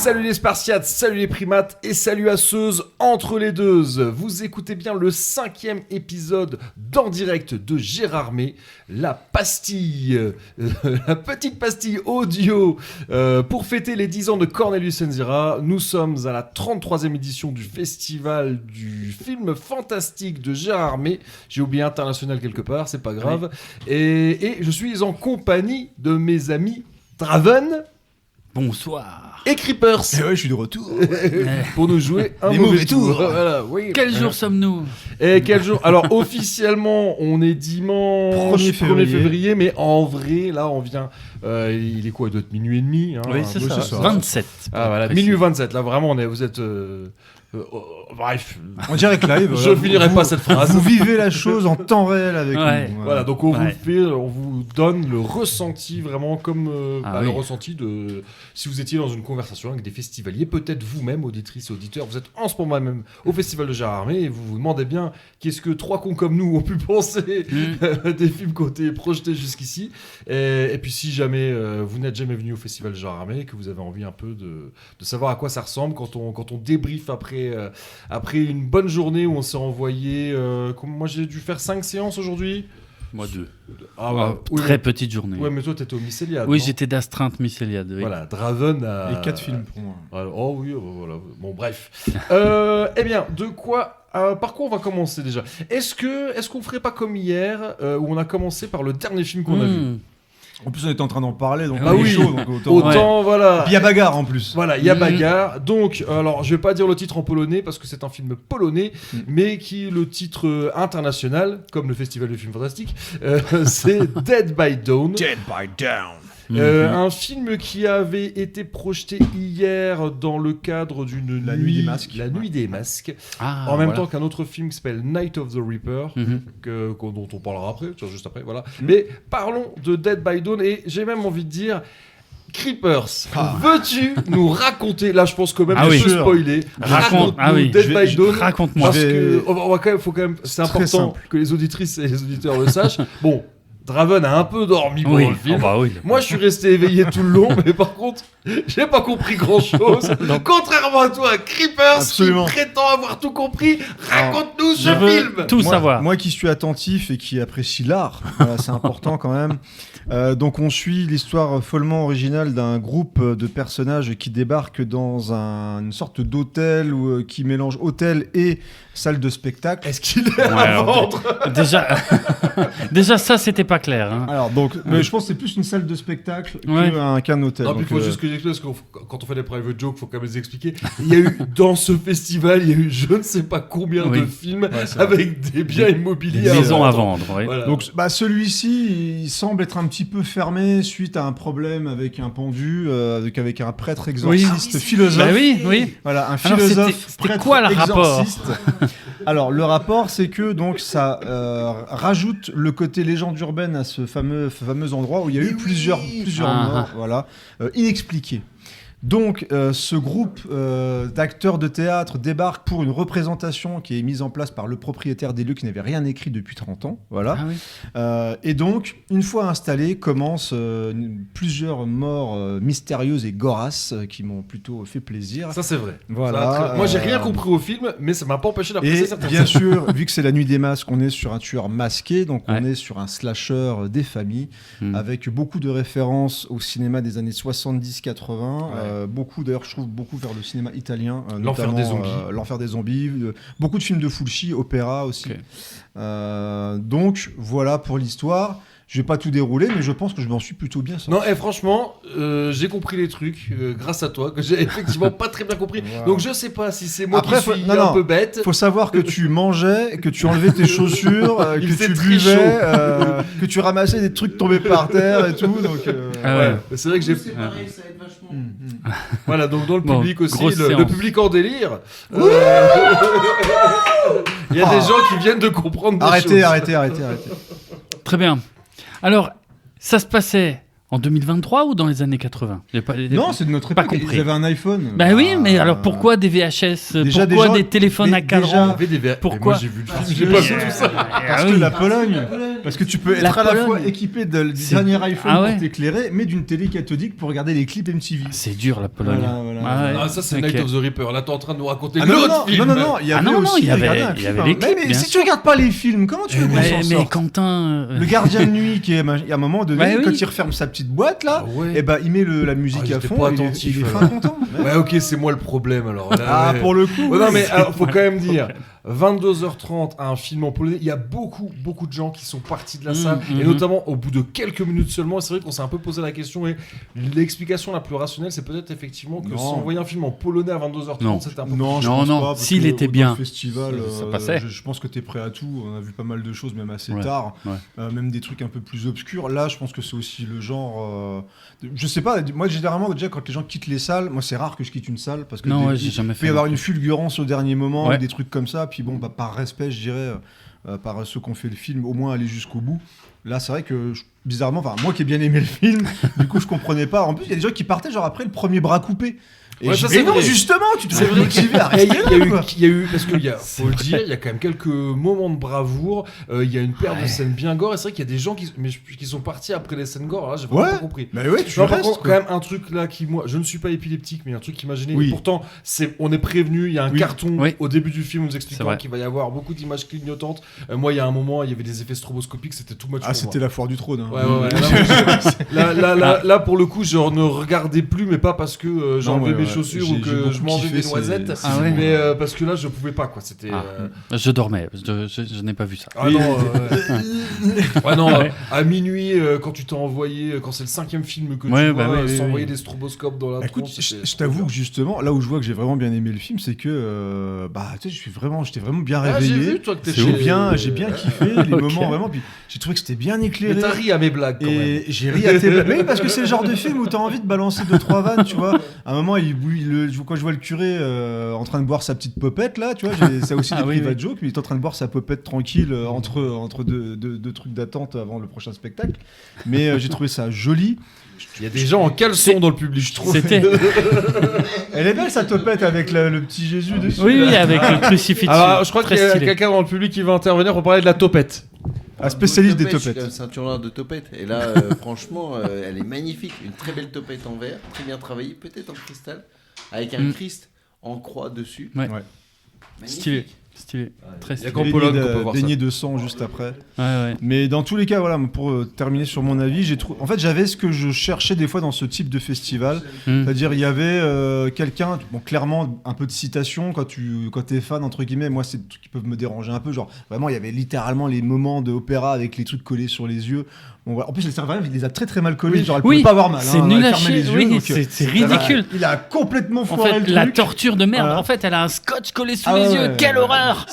Salut les Spartiates, salut les primates et salut à ceux entre les deux. Vous écoutez bien le 5e épisode d'En Direct de Gérardmer, la pastille, la petite pastille audio pour fêter les 10 ans de Cornelius Enzira. Nous sommes à la 33e édition du festival du film fantastique de Gérardmer. J'ai oublié international quelque part, c'est pas grave. Oui. Et je suis en compagnie de mes amis Draven. Bonsoir. Et Creepers. Et ouais, je suis de retour. Pour nous jouer un mauvais tour. Voilà, oui. Quel jour sommes-nous ? Et quel jour ? Alors, officiellement, on est dimanche 1er février, mais en vrai, là, on vient... il est quoi ? Il doit être minuit et demi. Hein, oui, c'est ça. Soir. 27. Ah, voilà, minuit 27. Là, vraiment, vous êtes... bref. En direct live. Je finirai pas cette phrase. Vous vivez la chose en temps réel avec nous. Voilà, donc on vous donne le ressenti, vraiment comme le ressenti de... Si vous étiez dans une conversation avec des festivaliers, peut-être vous-même, auditrices et auditeurs, vous êtes en ce moment même au Festival de Gérardmer et vous vous demandez bien qu'est-ce que trois cons comme nous ont pu penser des films qui ont été projetés jusqu'ici. Et puis si jamais vous n'êtes jamais venu au Festival de Gérardmer et que vous avez envie un peu de savoir à quoi ça ressemble quand on débriefe après une bonne journée où on s'est envoyé... moi j'ai dû faire 5 séances aujourd'hui. Moi 2. Très petite journée. Ouais, mais toi t'étais au Mycéliade. Oui, non ? j'étais d'astreinte Mycéliade. Oui. Voilà, Draven a... Et 4 films pour moi. Oh oui, voilà. Bon, bref. Eh bien, de quoi... par quoi on va commencer déjà ? Est-ce qu'on ferait pas comme hier, où on a commencé par le dernier film qu'on a vu ? En plus, on était en train d'en parler, donc oui, chaud, donc autant voilà. Il y a bagarre en plus. Voilà, il y a bagarre. Donc, alors, je vais pas dire le titre en polonais parce que c'est un film polonais, mais qui le titre international, comme le Festival de films fantastiques, c'est Dead by Dawn. Dead by Dawn. Un film qui avait été projeté hier dans le cadre d'une La Nuit des Masques. La Nuit des Masques. Ah, en même temps qu'un autre film qui s'appelle Night of the Reaper, dont on parlera après, juste après, voilà. Mais parlons de Dead by Dawn et j'ai même envie de dire... Creepers, veux-tu nous raconter, là je pense que même je peux spoiler, raconte-nous Dead by Dawn, raconte-moi. Parce que faut quand même, c'est important que les auditrices et les auditeurs le sachent. Bon, Draven a un peu dormi pendant le film. Moi, je suis resté éveillé tout le long, mais par contre, j'ai pas compris grand-chose. Contrairement à toi, Creepers, qui prétend avoir tout compris, raconte-nous ce film. Tout savoir. Moi qui suis attentif et qui apprécie l'art, c'est important quand même. Donc, on suit l'histoire follement originale d'un groupe de personnages qui débarquent dans une sorte d'hôtel qui mélange hôtel et salle de spectacle. Est-ce qu'il est à vendre ? Déjà, ça, c'était pas clair. Hein. Alors, donc, mais je pense que c'est plus une salle de spectacle qu'un hôtel. Non, puis il faut juste que j'explique, parce que quand on fait des private jokes, il faut quand même les expliquer. Il y a eu, dans ce festival, il y a eu je ne sais pas combien de films avec des biens immobiliers des maisons à vendre. Voilà. Donc, celui-ci, il semble être un petit peu fermé suite à un problème avec un pendu, avec un prêtre exorciste, philosophe. Bah oui. Voilà, un philosophe prêtre quoi le exorciste. Alors, le rapport, c'est que donc ça rajoute le côté légende urbaine à ce fameux endroit où il y a eu plusieurs morts, inexpliquées. Donc, ce groupe d'acteurs de théâtre débarque pour une représentation qui est mise en place par le propriétaire des lieux qui n'avait rien écrit depuis 30 ans. Voilà. Et donc, une fois installé, commencent plusieurs morts mystérieuses et gorasses qui m'ont plutôt fait plaisir. Ça, c'est vrai. Voilà. Moi, j'ai rien compris au film, mais ça m'a pas empêché d'apprécier certaines bien sûr, vu que c'est la Nuit des Masques, on est sur un tueur masqué, donc on est sur un slasher des familles, avec beaucoup de références au cinéma des années 70-80. Beaucoup, d'ailleurs, je trouve beaucoup vers le cinéma italien. L'Enfer des zombies. L'Enfer des zombies. Beaucoup de films de Fulci, opéra aussi. Donc, voilà pour l'histoire. Je vais pas tout dérouler, mais je pense que je m'en suis plutôt bien sorti. Non, franchement, j'ai compris les trucs grâce à toi, que j'ai effectivement pas très bien compris. Wow. Donc je sais pas si c'est moi qui suis un peu bête. Faut savoir que tu mangeais, que tu enlevais tes chaussures, que tu buvais, que tu ramassais des trucs tombés par terre et tout. Donc, c'est vrai que j'ai... C'est pareil, ça aide vachement. Voilà, donc dans le public aussi, le public en délire. Il y a des gens qui viennent de comprendre des choses. Arrêtez. Très bien. Alors, ça se passait en 2023 ou dans les années 80 ? Non, c'est de notre époque. Ils avaient un iPhone. Bah oui, mais alors pourquoi des VHS ? Pourquoi des téléphones à cadran ? Pourquoi ? Moi j'ai vu le film, j'ai pas vu tout ça. Parce que la Pologne. Parce que tu peux La être à la fois Pologne. équipé du C'est- dernier iPhone Ah ouais. pour t'éclairer, mais d'une télé cathodique pour regarder les clips MTV. C'est dur la Pologne. Voilà. Ouais. Ah, ça, c'est Ok. Night of the Reaper. Là, t'es en train de nous raconter Ah non, l'autre non, film. non, il y avait non, aussi il y avait- regardez un il y clip, avait hein. les clips, mais bien si tu sûr. regardes pas les films, comment tu veux qu'on s'en Mais sorte Quentin. Le gardien de nuit qui est il y a un moment donné, Ouais, oui. quand il referme sa petite boîte là, Ah ouais. et ben il met la musique Ah, à j'étais fond, pas et il est- attentif, il est alors. fin content. Ouais, ok, c'est moi le problème alors. Là, Ah, ouais. pour le coup. Ouais, non, oui. mais alors, faut quand même dire, 22h30 à un film en polonais, il y a beaucoup de gens qui sont partis de la salle, et notamment au bout de quelques minutes seulement. Et c'est vrai qu'on s'est un peu posé la question, et l'explication la plus rationnelle, c'est peut-être effectivement que Non. s'envoyer un film en polonais à 22h30, Non. c'était un peu. Non, je Non, pense non, pas. parce s'il que était dans bien, le festival, ça passait. je pense que t'es prêt à tout. On a vu pas mal de choses, même assez Ouais, tard. ouais. Même des trucs un peu plus obscurs. Là, je pense que c'est aussi le genre. Je sais pas, moi généralement, déjà, quand les gens quittent les salles, moi c'est rare que je quitte une salle parce que Non, ouais, il j'ai jamais peut fait. y avoir une fulgurance au dernier moment, Ouais. des trucs comme ça. Puis bon, bah, par respect, je dirais, par ceux qui ont fait le film, au moins aller jusqu'au bout. Là, c'est vrai que bizarrement, enfin, moi qui ai bien aimé le film, du coup, je comprenais pas. En plus, il y a des gens qui partaient genre après le premier bras coupé. Et Ouais, je ça, dis, mais c'est non, vrai. justement, tu te C'est fais vrai motiver à Il y, rester a là, eu, quoi. il y a eu, parce qu'il y a, faut le dire, il y a quand même quelques moments de bravoure. Il y a une paire de scènes bien gore. Et c'est vrai qu'il y a des gens qui sont partis après les scènes gore. Là, j'ai vraiment Ouais. pas compris. Bah ouais, tu Non, par restes, contre, quoi. quand même un truc là qui moi, je ne suis pas épileptique, mais un truc qui m'a gêné. Oui. Et pourtant, on est prévenu. Il y a un Oui. carton Oui. au début du film nous C'est expliquant vrai. qu'il va y avoir beaucoup d'images clignotantes. Moi, il y a un moment, il y avait des effets stroboscopiques. C'était too much. Ah, pour c'était moi. la foire du trône. Hein. Ouais. Là, pour le coup, je ne regardais plus, mais pas parce que j'enlevais ouais, mes ouais. chaussures J'ai ou que beaucoup je mangeais kiffé, des c'est- noisettes. c'est Ah ouais. Mais parce que là, je pouvais pas, quoi. C'était. Je dormais, je n'ai pas vu ça. Ah non, ouais, non, à minuit, quand tu t'es envoyé, quand c'est le 5e film que Ouais, tu bah vois, oui, s'envoyer oui. des stroboscopes dans la Bah, écoute, tronche, je c'était t'avoue trop que justement, là où je vois que j'ai vraiment bien aimé le film, c'est que bah, tu sais, j'étais vraiment bien bien. Ah, j'ai réveillé. vu, toi, que t'es J'ai bien kiffé les Ok. moments vraiment. Puis j'ai trouvé que c'était bien Mais éclairé. t'as ri à mes blagues, quand même. Et j'ai ri à tes blagues. Mais oui, parce que c'est le genre de film où t'as envie de balancer 2-3 vannes, tu vois. À un moment, quand je vois le curé en train de boire sa petite popette, là, tu vois, ça aussi des Ah oui, private oui. jokes, mais il est en train de boire sa popette tranquille entre deux trucs d'attente avant le prochain spectacle. Mais j'ai trouvé ça joli. Il y a des gens en caleçon dans le public, je trouve. C'était. Elle est belle sa topette avec le petit Jésus dessus. Oui, là. oui, avec le crucifix. Alors, je crois qu'il Très y a stylé. quelqu'un dans le public qui va intervenir pour parler de la topette. Un spécialiste des Je suis topettes. un ceinture de topette. Et là, franchement, elle est magnifique. Une très belle topette en verre, très bien travaillée, peut-être en cristal, avec un Christ en croix dessus. Ouais. Ouais. Magnifique. Stylé. Très Il y a stylé. qu'en Pologne qu'on peut voir ça. Baigné de sang juste après. Ouais. Mais dans tous les cas, voilà, pour terminer sur mon avis, en fait, j'avais ce que je cherchais des fois dans ce type de festival. C'est-à-dire, il y avait quelqu'un, bon, clairement, un peu de citation quand t'es fan, entre guillemets. Moi, c'est des trucs qui peuvent me déranger un peu. Genre, vraiment, il y avait littéralement les moments d'opéra avec les trucs collés sur les yeux. Bon, voilà. En plus, le serveur, il les a très très mal collés. Genre, elle Oui, pouvait pas avoir mal. c'est hein, nul elle à fermait chier. les yeux, Oui, donc, c'est ridicule. Il a complètement En foiré fait, le la truc. torture de merde. Voilà. En fait, elle a un scotch collé sous Ah les ouais, yeux. ouais, Quelle ouais. horreur!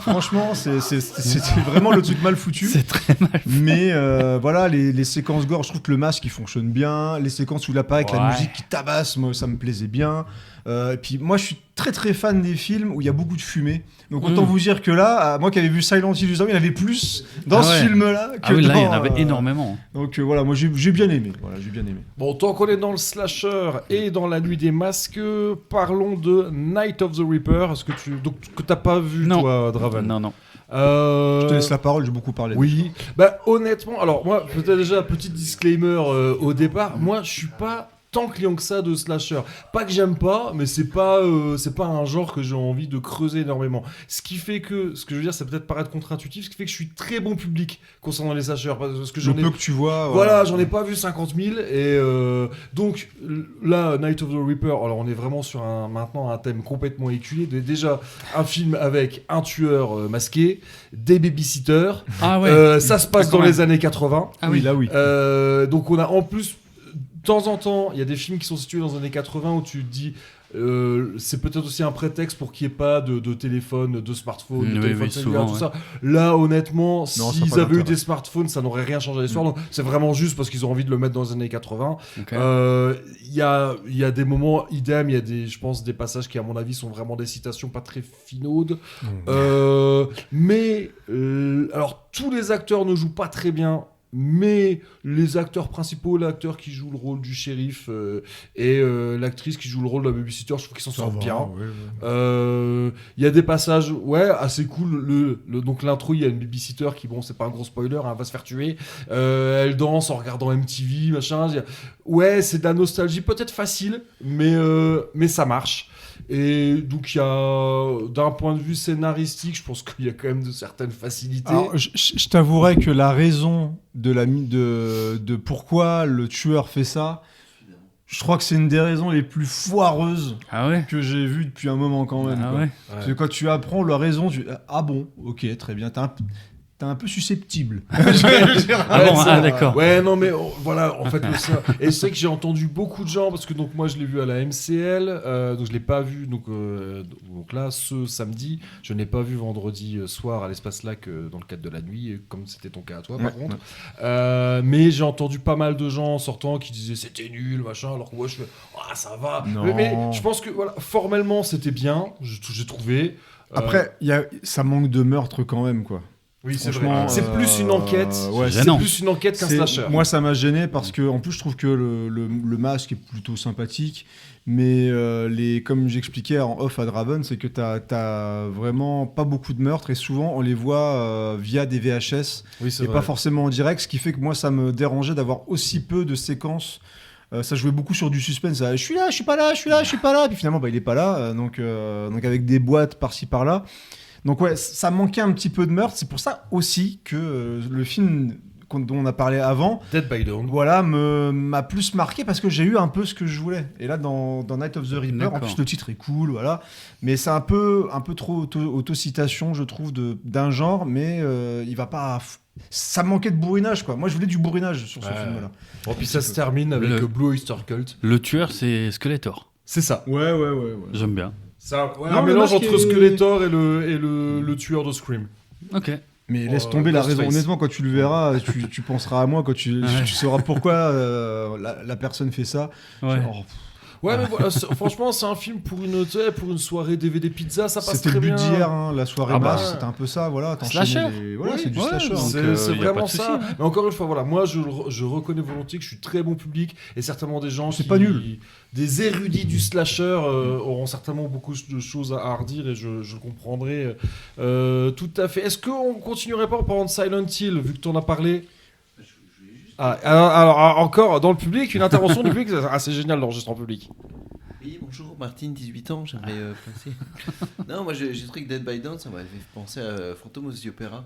Franchement, c'était vraiment le truc mal foutu. C'est très mal. Mais voilà, les séquences gore, je trouve que le masque il fonctionne bien. Les séquences où il apparaît avec la Ouais. musique qui tabasse, moi ça me plaisait bien. Et puis moi je suis très très fan des films où il y a beaucoup de fumée. Donc autant vous dire que là, moi qui avais vu Silent Hill juste avant, il y en avait plus dans Ah ce ouais. film-là que Ah oui, là, il y en dans, avait énormément. Donc voilà, moi j'ai bien aimé. Voilà, j'ai bien aimé. Bon, tant qu'on est dans le slasher et dans la nuit des masques, parlons de Night of the Reaper. Est-ce que que t'as pas vu, Non. toi, Draven? Non. Je te laisse la parole, j'ai beaucoup parlé. Oui, bah honnêtement, alors moi, peut-être déjà petit disclaimer au départ, moi je suis pas tant client que ça de slasher. Pas que j'aime pas, mais c'est pas un genre que j'ai envie de creuser énormément. Ce qui fait que, ce que je veux dire, ça peut peut-être paraître contre-intuitif, ce qui fait que je suis très bon public concernant les slashers, parce que Le j'en ai peu que tu vois. voilà, j'en ai pas vu 50 000 et donc là, Night of the Reaper, alors on est vraiment sur maintenant un thème complètement éculé. Déjà un film avec un tueur masqué, des babysitters, Ah ouais. ça se passe Ah, quand dans même. les années 80. Ah oui. Là oui. Donc on a en plus, de temps en temps, il y a des films qui sont situés dans les années 80 où tu te dis... c'est peut-être aussi un prétexte pour qu'il n'y ait pas de téléphone, de smartphone, de Oui, téléphone oui, cellulaire, souvent, tout ça. Là, honnêtement, ça a s'ils pas avaient eu d'intérêt. des smartphones, ça n'aurait rien changé à l'histoire. Donc, c'est vraiment juste parce qu'ils ont envie de le mettre dans les années 80. Ok. Il y a des moments idem, il y a je pense, des passages qui, à mon avis, sont vraiment des citations pas très finaudes. Mais, alors, tous les acteurs ne jouent pas très bien. mais les acteurs principaux, l'acteur qui joue le rôle du shérif et l'actrice qui joue le rôle de la babysitter, je trouve qu'ils s'en sortent bien. Il y a des passages assez cool. Donc l'intro, il y a une babysitter qui, bon, c'est pas un gros spoiler, elle va se faire tuer. Elle danse en regardant MTV, machin. Ouais, c'est de la nostalgie, peut-être facile, mais ça marche. Et donc, il y a, d'un point de vue scénaristique, je pense qu'il y a quand même de certaines facilités. Alors, je t'avouerai que la raison de pourquoi le tueur fait ça, je crois que c'est une des raisons les plus foireuses que j'ai vues depuis un moment quand même. Parce que quand tu apprends la raison, ah bon, ok, très bien, t'es un peu susceptible. D'accord. Ouais, non, mais voilà, en fait, et c'est que j'ai entendu beaucoup de gens, parce que donc moi je l'ai vu à la MCL, donc je l'ai pas vu, donc là, ce samedi, je n'ai pas vu vendredi soir à l'Espace Lac dans le cadre de la nuit, comme c'était ton cas à toi, par contre. Mais j'ai entendu pas mal de gens en sortant qui disaient c'était nul, machin, alors que moi je fais ça va. Mais je pense que voilà, formellement c'était bien, j'ai trouvé. Après, ça manque de meurtre quand même, quoi. Oui, c'est vrai. C'est plus une enquête. C'est plus une enquête qu'un slasher. Moi, ça m'a gêné parce que, en plus, je trouve que le masque est plutôt sympathique. Mais comme j'expliquais en off à Draven, c'est que t'as vraiment pas beaucoup de meurtres et souvent on les voit via des VHS et pas forcément en direct. Ce qui fait que moi, ça me dérangeait d'avoir aussi peu de séquences. Ça jouait beaucoup sur du suspense. Je suis là, je suis pas là, je suis là, je suis pas là. Et puis finalement, il est pas là. Donc avec des boîtes par-ci par-là. Donc ouais, ça manquait un petit peu de meurtre. C'est pour ça aussi que le film dont on a parlé avant, Dead by Dawn, voilà, m'a plus marqué parce que j'ai eu un peu ce que je voulais. Et là, dans Night of the Reaper, en plus le titre est cool, voilà. Mais c'est un peu trop autocitation, je trouve, d'un genre, mais il va pas. Ça manquait de bourrinage, quoi. Moi, je voulais du bourrinage sur ce film-là. Bon, puis ça se termine avec Blue Oyster Cult. Le tueur, c'est Skeletor. C'est ça. Ouais. J'aime bien. Ça, un mélange entre Skeletor et le tueur de Scream. Ok. Mais laisse tomber la raison. Honnêtement, quand tu le verras, tu penseras à moi quand tu sauras pourquoi la personne fait ça. Ouais, mais voilà, franchement, c'est un film pour une soirée DVD pizza, ça passe très bien. C'était le but d'hier, la soirée basse, c'était un peu ça, voilà. Slasher. C'est du slasher. C'est vraiment ça. Mais encore une fois, voilà, moi, je reconnais volontiers que je suis très bon public et certainement des gens pas nul. Des érudits du slasher auront certainement beaucoup de choses à redire et je comprendrai tout à fait. Est-ce qu'on continuerait pas en parlant de Silent Hill, vu que tu en as parlé? Alors, encore dans le public, une intervention du public, c'est assez génial l'enregistrement public. Oui, bonjour, Martine, 18 ans, j'aimerais passer. Non, moi j'ai trouvé que Dead by Dawn, ça m'avait fait penser à Phantom of the Opera.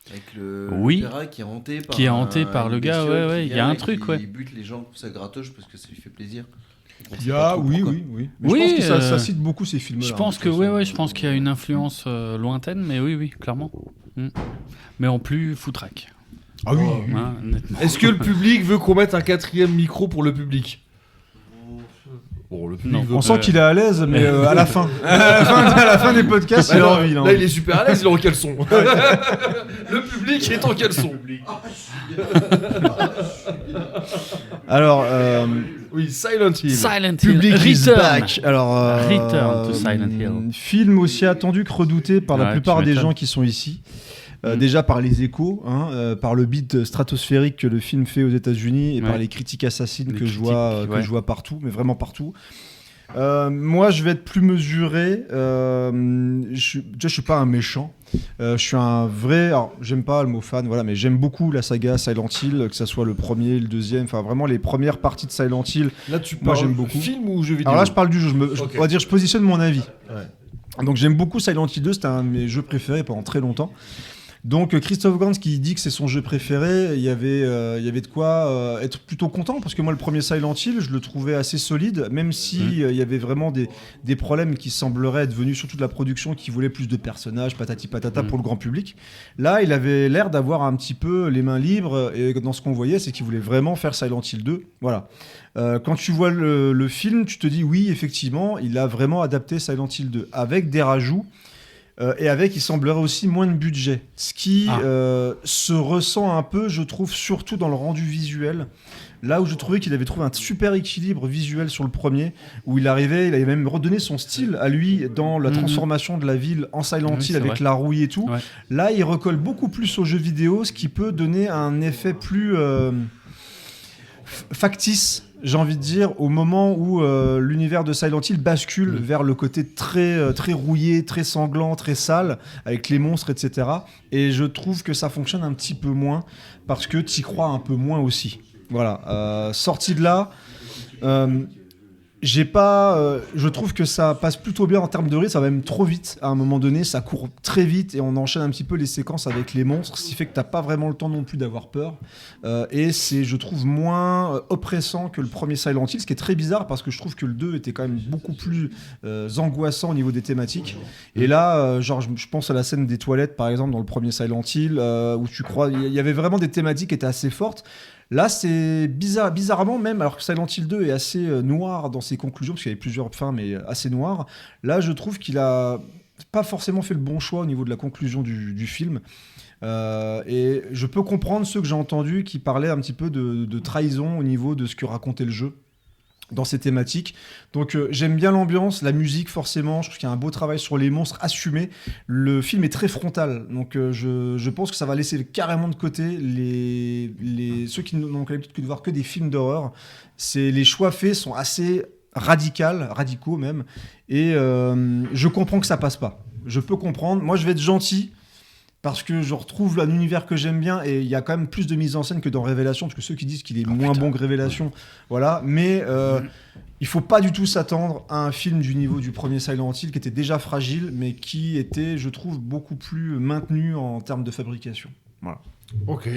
Avec l'opéra qui est hanté par le gars, il y a un truc, Il bute les gens pour sa gratouche parce que ça lui fait plaisir. Oui. Mais je pense que ça cite beaucoup ces films-là. Je pense je pense qu'il y a une influence lointaine, mais oui, clairement. Mais en plus foutraque. Ah oui. Est-ce que le public veut qu'on mette un 4e micro pour le public? Bon, le public on sent qu'il est à l'aise, mais à la fin. À la fin des podcasts, il a envie. Là, il est super à l'aise, il est en caleçon. Le public est en caleçon. Alors, oui, Silent Hill. Silent Public Hill. is back. Alors, Return to Silent Hill. Film aussi attendu que redouté par la plupart des gens qui sont ici. Déjà par les échos, par le beat stratosphérique que le film fait aux États-Unis et par les critiques assassines que je vois partout, mais vraiment partout. Moi, je vais être plus mesuré. Je suis pas un méchant. Je suis un vrai. Alors, j'aime pas le mot fan, voilà, mais j'aime beaucoup la saga Silent Hill, que ça soit le premier, le deuxième, enfin vraiment les premières parties de Silent Hill. Là, tu parles j'aime beaucoup. Film ou jeu vidéo? Alors là, je parle du jeu. On va dire, je positionne mon avis. Ouais. Donc, j'aime beaucoup Silent Hill 2. C'était un de mes jeux préférés pendant très longtemps. Donc Christophe Gans qui dit que c'est son jeu préféré, il y avait de quoi être plutôt content parce que moi le premier Silent Hill je le trouvais assez solide, même si il y avait vraiment des problèmes qui sembleraient être venus surtout de la production qui voulait plus de personnages, patati patata pour le grand public. Là il avait l'air d'avoir un petit peu les mains libres et dans ce qu'on voyait c'est qu'il voulait vraiment faire Silent Hill 2. Voilà. Quand tu vois le film tu te dis oui effectivement il a vraiment adapté Silent Hill 2 avec des rajouts. Et il semblerait aussi moins de budget. Ce qui se ressent un peu, je trouve, surtout dans le rendu visuel. Là où je trouvais qu'il avait trouvé un super équilibre visuel sur le premier, où il avait même redonné son style à lui dans la transformation de la ville en Silent Hill avec la rouille et tout. Ouais. Là, il recolle beaucoup plus aux jeux vidéo, ce qui peut donner un effet plus factice, j'ai envie de dire, au moment où l'univers de Silent Hill bascule vers le côté très, très rouillé, très sanglant, très sale, avec les monstres, etc. Et je trouve que ça fonctionne un petit peu moins, parce que t'y crois un peu moins aussi. Voilà. Sorti de là, je trouve que ça passe plutôt bien en termes de rythme, ça va même trop vite à un moment donné, ça court très vite et on enchaîne un petit peu les séquences avec les monstres, ce qui fait que t'as pas vraiment le temps non plus d'avoir peur, et c'est, je trouve, moins oppressant que le premier Silent Hill, ce qui est très bizarre parce que je trouve que le 2 était quand même beaucoup plus angoissant au niveau des thématiques, et là genre je pense à la scène des toilettes par exemple dans le premier Silent Hill, où tu crois, il y avait vraiment des thématiques qui étaient assez fortes. Là, c'est bizarrement même, alors que Silent Hill 2 est assez noir dans ses conclusions, parce qu'il y avait plusieurs fins, mais assez noir. Là, je trouve qu'il a pas forcément fait le bon choix au niveau de la conclusion du film. Et je peux comprendre ceux que j'ai entendus qui parlaient un petit peu de trahison au niveau de ce que racontait le jeu dans ces thématiques. Donc j'aime bien l'ambiance, la musique forcément, je trouve qu'il y a un beau travail sur les monstres assumés. Le film est très frontal, donc je pense que ça va laisser carrément de côté ceux qui n'ont l'habitude de voir que des films d'horreur. Les choix faits sont assez radicaux même, et je comprends que ça passe pas. Je peux comprendre, moi je vais être gentil, parce que je retrouve un univers que j'aime bien, et il y a quand même plus de mise en scène que dans Révélation, parce que ceux qui disent qu'il est moins bon que Révélation, voilà, mais il faut pas du tout s'attendre à un film du niveau du premier Silent Hill, qui était déjà fragile, mais qui était, je trouve, beaucoup plus maintenu en termes de fabrication. Voilà. Ok.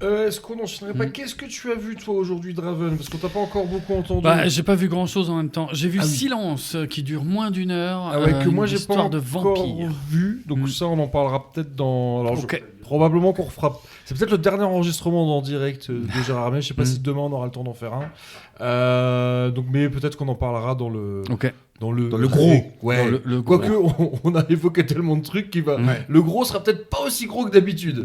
Est-ce qu'on n'enchaînerait pas Qu'est-ce que tu as vu toi aujourd'hui, Draven? Parce qu'on t'a pas encore beaucoup entendu. J'ai pas vu grand chose en même temps. J'ai vu Silence qui dure moins d'1 heure. Que moi j'ai pas de encore vu. Donc ça on en parlera peut-être dans. Alors probablement qu'on refera. C'est peut-être le dernier enregistrement en direct de Gérard Armé. Je sais pas si demain on aura le temps d'en faire un. Donc mais peut-être qu'on en parlera dans le. Dans le gros. Ouais. Quoique on a évoqué tellement de trucs qui va. Le gros sera peut-être pas aussi gros que d'habitude.